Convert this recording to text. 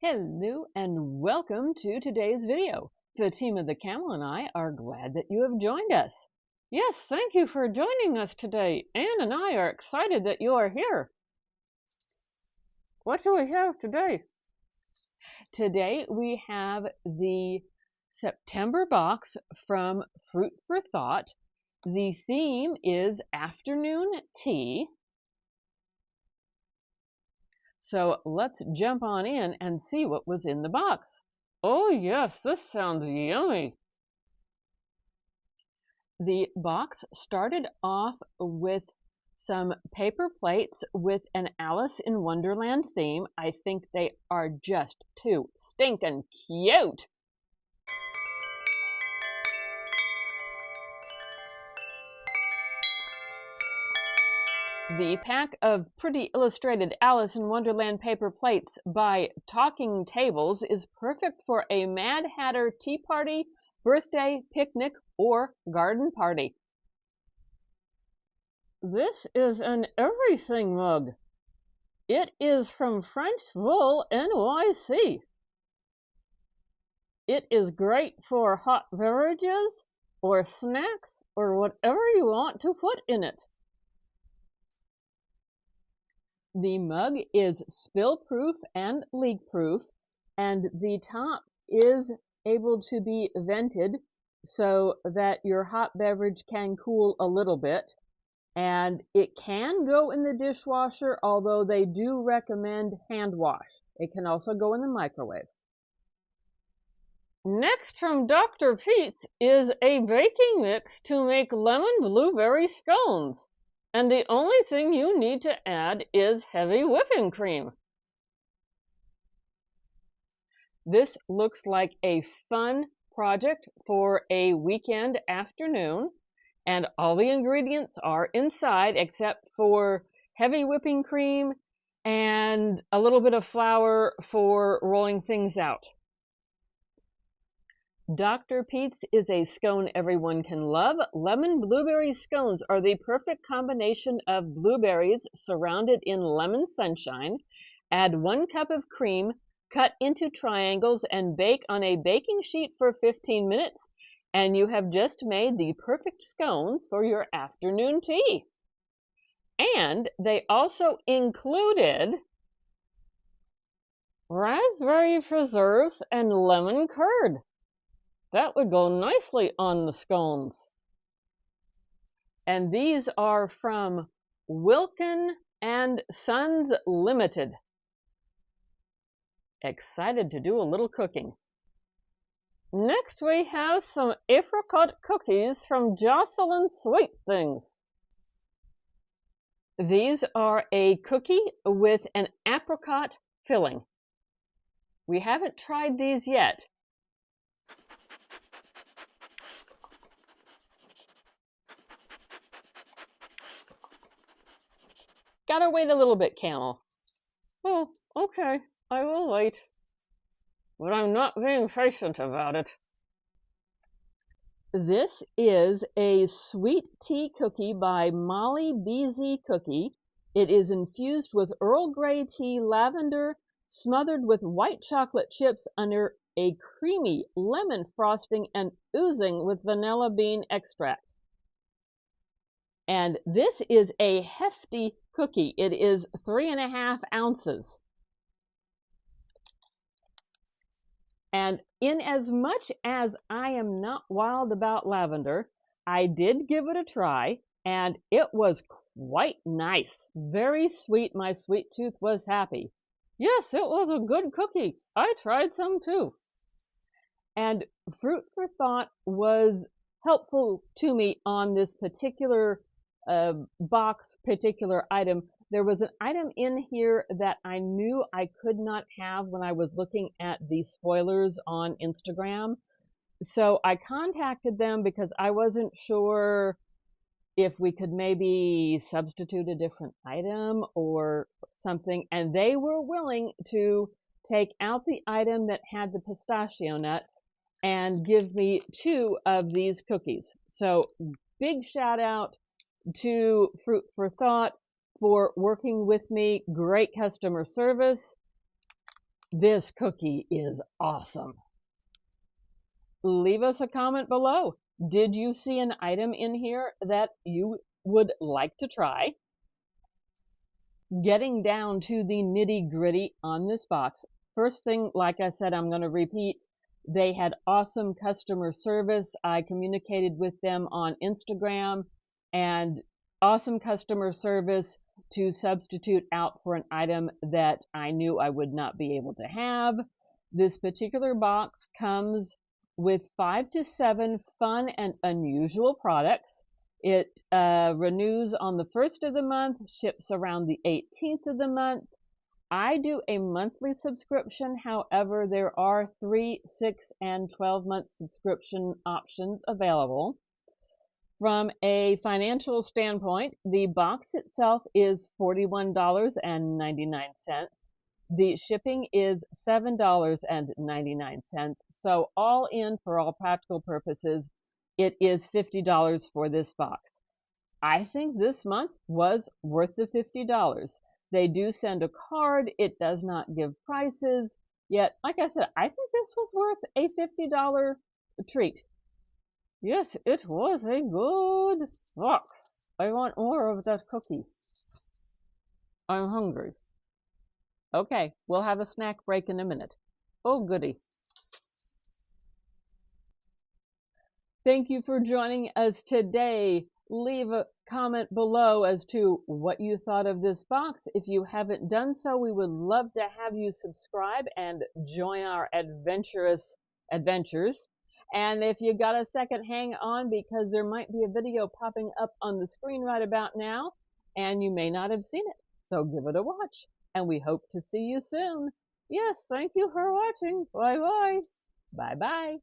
Hello and welcome to today's video. The team of the Camel and I are glad that you have joined us. Yes, thank you for joining us today. Anne and I are excited that you are here. What do we have today? Today we have the September box from Fruit for Thought. The theme is afternoon tea. So let's jump on in and see what was in the box. Oh yes, this sounds yummy. The box started off with some paper plates with an Alice in Wonderland theme. I think they are just too stinking cute. The pack of pretty illustrated Alice in Wonderland paper plates by Talking Tables is perfect for a Mad Hatter tea party, birthday, picnic, or garden party. This is an everything mug. It is from French Wool NYC. It is great for hot beverages or snacks or whatever you want to put in it. The mug is spill-proof and leak-proof, and the top is able to be vented so that your hot beverage can cool a little bit. And it can go in the dishwasher, although they do recommend hand wash. It can also go in the microwave. Next from Dr. Pete's is a baking mix to make lemon blueberry scones. And the only thing you need to add is heavy whipping cream. This looks like a fun project for a weekend afternoon, and all the ingredients are inside except for heavy whipping cream and a little bit of flour for rolling things out. Dr. Pete's is a scone everyone can love. Lemon blueberry scones are the perfect combination of blueberries surrounded in lemon sunshine. Add 1 cup of cream, cut into triangles, and bake on a baking sheet for 15 minutes, and you have just made the perfect scones for your afternoon tea. And they also included raspberry preserves and lemon curd. That would go nicely on the scones. And these are from Wilkin and Sons Limited. Excited to do a little cooking. Next we have some apricot cookies from Jocelyn Sweet Things. These are a cookie with an apricot filling. We haven't tried these yet. Gotta wait a little bit, Camel. Oh, okay, I will wait. But I'm not being patient about it. This is a sweet tea cookie by Molly BZ Cookie. It is infused with Earl Grey tea, lavender, smothered with white chocolate chips under a creamy lemon frosting and oozing with vanilla bean extract. And this is a hefty cookie. It is 3.5 ounces. And in as much as I am not wild about lavender, I did give it a try, and it was quite nice. Very sweet. My sweet tooth was happy. Yes, it was a good cookie. I tried some too. And Fruit for Thought was helpful to me on this particular box, particular item. There was an item in here that I knew I could not have when I was looking at the spoilers on Instagram. So I contacted them because I wasn't sure if we could maybe substitute a different item or something, and they were willing to take out the item that had the pistachio nut and give me 2 of these cookies. So big shout out to Fruit for Thought for working with me. Great customer service. This cookie is awesome. Leave us a comment below. Did you see an item in here that you would like to try? Getting down to the nitty-gritty on this box. First thing, like I said, I'm going to repeat, they had awesome customer service. I communicated with them on Instagram, and awesome customer service to substitute out for an item that I knew I would not be able to have. This particular box comes with 5 to 7 fun and unusual products. It renews on the 1st of the month, ships around the 18th of the month. I do a monthly subscription. However, there are 3, 6, and 12-month subscription options available. From a financial standpoint, the box itself is $41.99. The shipping is $7.99. So all in, for all practical purposes, it is $50 for this box. I think this month was worth the $50. They do send a card. It does not give prices. Yet, like I said, I think this was worth a $50 treat. Yes, it was a good box. I want more of that cookie. I'm hungry. Okay, we'll have a snack break in a minute. Oh, goody. Thank you for joining us today. Leave a comment below as to what you thought of this box. If you haven't done so, we would love to have you subscribe and join our adventurous adventures. And if you got a second, hang on, because there might be a video popping up on the screen right about now, and you may not have seen it. So give it a watch, and we hope to see you soon. Yes, thank you for watching. Bye-bye. Bye-bye.